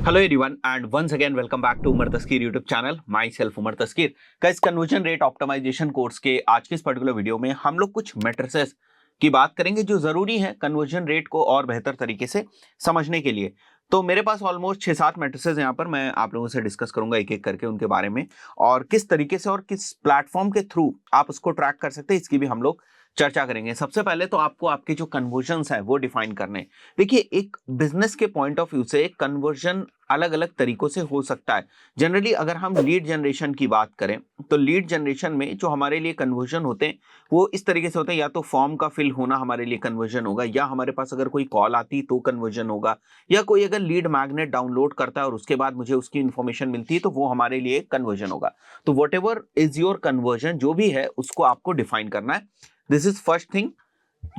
Hello everyone and once again welcome back to Umar Taskeer YouTube channel myself Umar Taskeer का इस conversion rate optimisation course के आज के इस पर्टिकुलर वीडियो में हम लोग कुछ मैट्रिसेस की बात करेंगे जो जरूरी है कन्वर्जन रेट को और बेहतर तरीके से समझने के लिए। तो मेरे पास ऑलमोस्ट 6-7 मैट्रिसेस यहाँ पर मैं आप लोगों से डिस्कस करूंगा एक एक करके उनके बारे में और किस तरीके से और किस प्लेटफॉर्म के थ्रू आप उसको ट्रैक कर सकते हैं इसकी भी हम लोग चर्चा करेंगे। सबसे पहले तो आपको आपके जो कन्वर्जन्स है वो डिफाइन करने। देखिए, एक बिजनेस के पॉइंट ऑफ व्यू से कन्वर्जन अलग अलग तरीकों से हो सकता है। जनरली अगर हम लीड जनरेशन की बात करें तो लीड जनरेशन में जो हमारे लिए कन्वर्जन होते हैं वो इस तरीके से होते हैं, या तो फॉर्म का फिल होना हमारे लिए कन्वर्जन होगा, या हमारे पास अगर कोई कॉल आती तो कन्वर्जन होगा, या कोई अगर लीड मैग्नेट डाउनलोड करता है और उसके बाद मुझे उसकी इंफॉर्मेशन मिलती है तो वो हमारे लिए कन्वर्जन होगा। तो what ever is your conversion जो भी है उसको आपको डिफाइन करना है। This is first thing.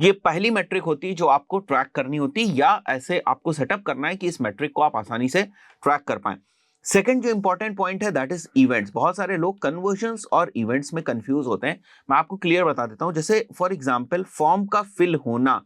ये पहली मैट्रिक होती है जो आपको ट्रैक करनी होती है, या ऐसे आपको सेटअप करना है कि इस मैट्रिक को आप आसानी से ट्रैक कर पाए। सेकंड जो इंपॉर्टेंट पॉइंट है दैट इज इवेंट्स। बहुत सारे लोग कन्वर्जन्स और इवेंट्स में कंफ्यूज होते हैं। मैं आपको क्लियर बता देता हूं। जैसे फॉर एग्जांपल फॉर्म का फिल होना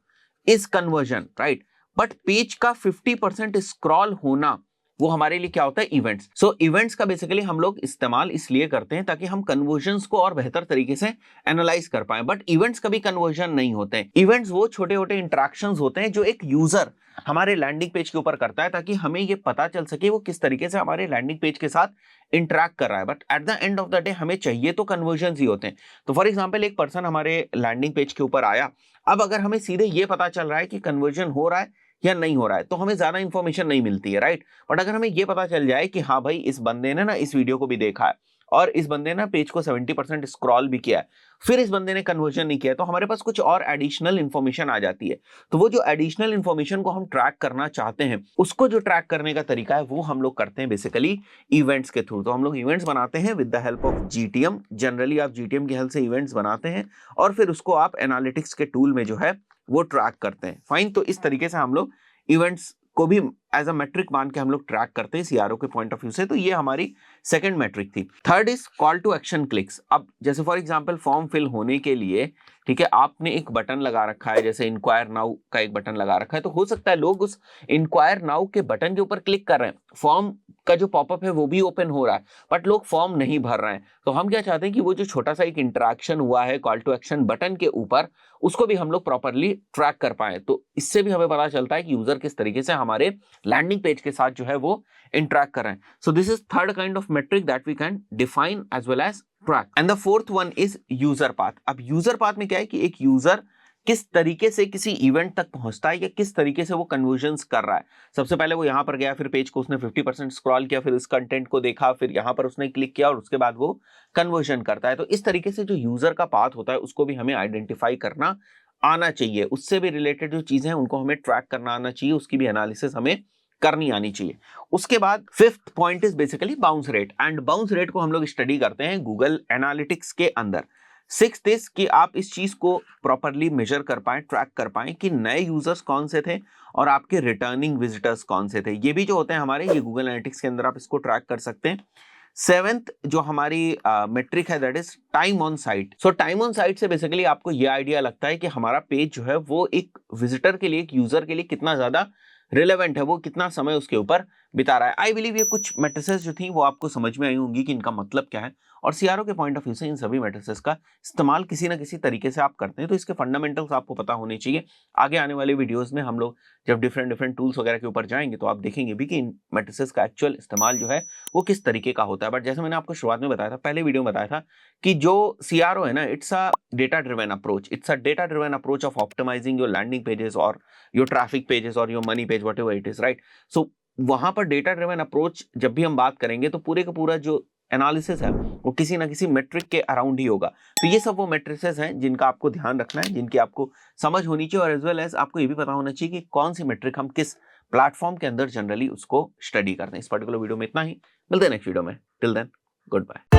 is conversion, right, but page का 50% स्क्रॉल होना वो हमारे लिए क्या होता है, इवेंट्स। सो इवेंट्स का बेसिकली हम लोग इस्तेमाल इसलिए करते हैं ताकि हम कन्वर्जन्स को और बेहतर तरीके से एनालाइज कर पाए। बट इवेंट्स कभी कन्वर्जन नहीं होते हैं। इवेंट्स वो छोटे छोटे इंटरेक्शंस होते हैं जो एक यूजर हमारे लैंडिंग पेज के ऊपर करता है ताकि हमें ये पता चल सके वो किस तरीके से हमारे लैंडिंग पेज के साथ इंटरेक्ट कर रहा है। But at the end of the day हमें चाहिए तो कन्वर्जन ही होते हैं। तो फॉर एग्जाम्पल एक पर्सन हमारे लैंडिंग पेज के ऊपर आया, अब अगर हमें सीधे ये पता चल रहा है कि कन्वर्जन हो रहा है या नहीं हो रहा है तो हमें ज्यादा इंफॉर्मेशन नहीं मिलती है, राइट। बट अगर हमें ये पता चल जाए कि हाँ भाई इस बंदे ने ना इस वीडियो को भी देखा है और इस बंदे ने पेज को 70% स्क्रॉल भी किया है, फिर इस बंदे ने कन्वर्जन नहीं किया, तो हमारे पास कुछ और एडिशनल इंफॉर्मेशन आ जाती है। तो वो जो एडिशनल इंफॉर्मेशन को हम ट्रैक करना चाहते हैं उसको जो ट्रैक करने का तरीका है वो हम लोग करते हैं बेसिकली इवेंट्स के थ्रू। तो हम लोग इवेंट्स बनाते हैं with the help of GTM. Generally आप जीटीएम की हेल्प से इवेंट्स बनाते हैं और फिर उसको आप एनालिटिक्स के टूल में जो है वो ट्रैक करते हैं। फाइन। तो इस तरीके से हम लोग इवेंट्स को भी एज अ मैट्रिक मान के हम लोग ट्रैक करते हैं सीआरओ के पॉइंट ऑफ व्यू से। तो ये हमारी सेकंड मैट्रिक थी। Third is call to action clicks. अब जैसे फॉर एग्जांपल फॉर्म फिल होने के लिए, ठीक है, आपने एक बटन लगा रखा है, जैसे इंक्वायर नाउ का एक बटन लगा रखा है, तो हो सकता है लोग उस इंक्वायर नाउ के बटन के ऊपर क्लिक कर रहे हैं, फॉर्म का जो पॉपअप है वो भी ओपन हो रहा है, बट लोग फॉर्म नहीं भर रहे हैं। तो हम क्या चाहते हैं कि वो जो छोटा सा एक इंटरेक्शन हुआ है कॉल टू एक्शन बटन के ऊपर उसको भी हम लोग प्रॉपरली ट्रैक कर पाए। तो इससे भी हमें पता चलता है कि यूजर किस तरीके से हमारे लैंडिंग पेज के साथ जो है वो इंटरेक्ट कर रहे हैं। So this is third kind of metric that we can define as well as track. And the fourth one is user path. अब यूजर पाथ में क्या है कि एक यूजर किस तरीके से किसी इवेंट तक पहुंचता है या किस तरीके से वो कन्वर्जन्स कर रहा है। सबसे पहले वो यहां पर गया, फिर पेज को उसने 50% स्क्रॉल किया, फिर इस कंटेंट को देखा, फिर यहां पर उसने क्लिक किया और उसके बाद वो कन्वर्जन करता है। तो इस तरीके से जो यूजर का पाथ होता है उसको भी हमें आइडेंटिफाई करना आना चाहिए। उससे भी रिलेटेड जो चीजें हैं उनको हमें ट्रैक करना आना चाहिए, उसकी भी एनालिसिस हमें करनी आनी चाहिए। उसके बाद fifth point is basically bounce rate. And bounce rate को हम लोग स्टडी करते हैं गूगल एनालिटिक्स के अंदर। सिक्स्थ इज कि आप इस चीज को प्रॉपरली मेजर कर पाए, ट्रैक कर पाए कि नए यूजर्स कौन से थे और आपके रिटर्निंग विजिटर्स कौन से थे। ये भी जो होते हैं हमारे, ये गूगल एनालिटिक्स के अंदर आप इसको ट्रैक कर सकते हैं। सेवेंथ जो हमारी मेट्रिक है that is time on site. So time on site से बेसिकली आपको ये आइडिया लगता है कि हमारा पेज जो है वो एक विजिटर के लिए, एक यूजर के लिए कितना ज्यादा रिलेवेंट है, वो कितना समय उसके ऊपर बिता रहा है। आई बिलीव ये कुछ मैट्रिसेस जो थी वो आपको समझ में आई होंगी कि इनका मतलब क्या है, और सीआरओ के पॉइंट ऑफ व्यू से इन सभी मैट्रिसेस का इस्तेमाल किसी ना किसी तरीके से आप करते हैं तो इसके फंडामेंटल्स आपको पता होने चाहिए। आगे आने वाले वीडियोस में हम लोग जब डिफरेंट डिफरेंट टूल्स वगैरह के ऊपर जाएंगे तो आप देखेंगे भी कि इन मैट्रिसेस का एक्चुअल इस्तेमाल जो है वो किस तरीके का होता है। बट जैसे मैंने आपको शुरुआत में बताया था, पहले वीडियो में बताया था कि जो सीआरओ है ना, it's a data driven approach. It's a data driven approach of optimising your landing pages और योर ट्रैफिक पेजेस और your money page, whatever it is, right. So वहां पर डेटा ड्रिवन अप्रोच जब भी हम बात करेंगे तो पूरे का पूरा जो एनालिसिस है वो किसी ना किसी मेट्रिक के अराउंड ही होगा। तो ये सब वो मेट्रिसेस हैं जिनका आपको ध्यान रखना है, जिनकी आपको समझ होनी चाहिए, और एज वेल एज आपको ये भी पता होना चाहिए कि कौन सी मेट्रिक हम किस प्लेटफॉर्म के अंदर जनरली उसको स्टडी करते हैं। इस पर्टिकुलर वीडियो में इतना ही। मिलते हैं नेक्स्ट वीडियो में। Till then, good bye.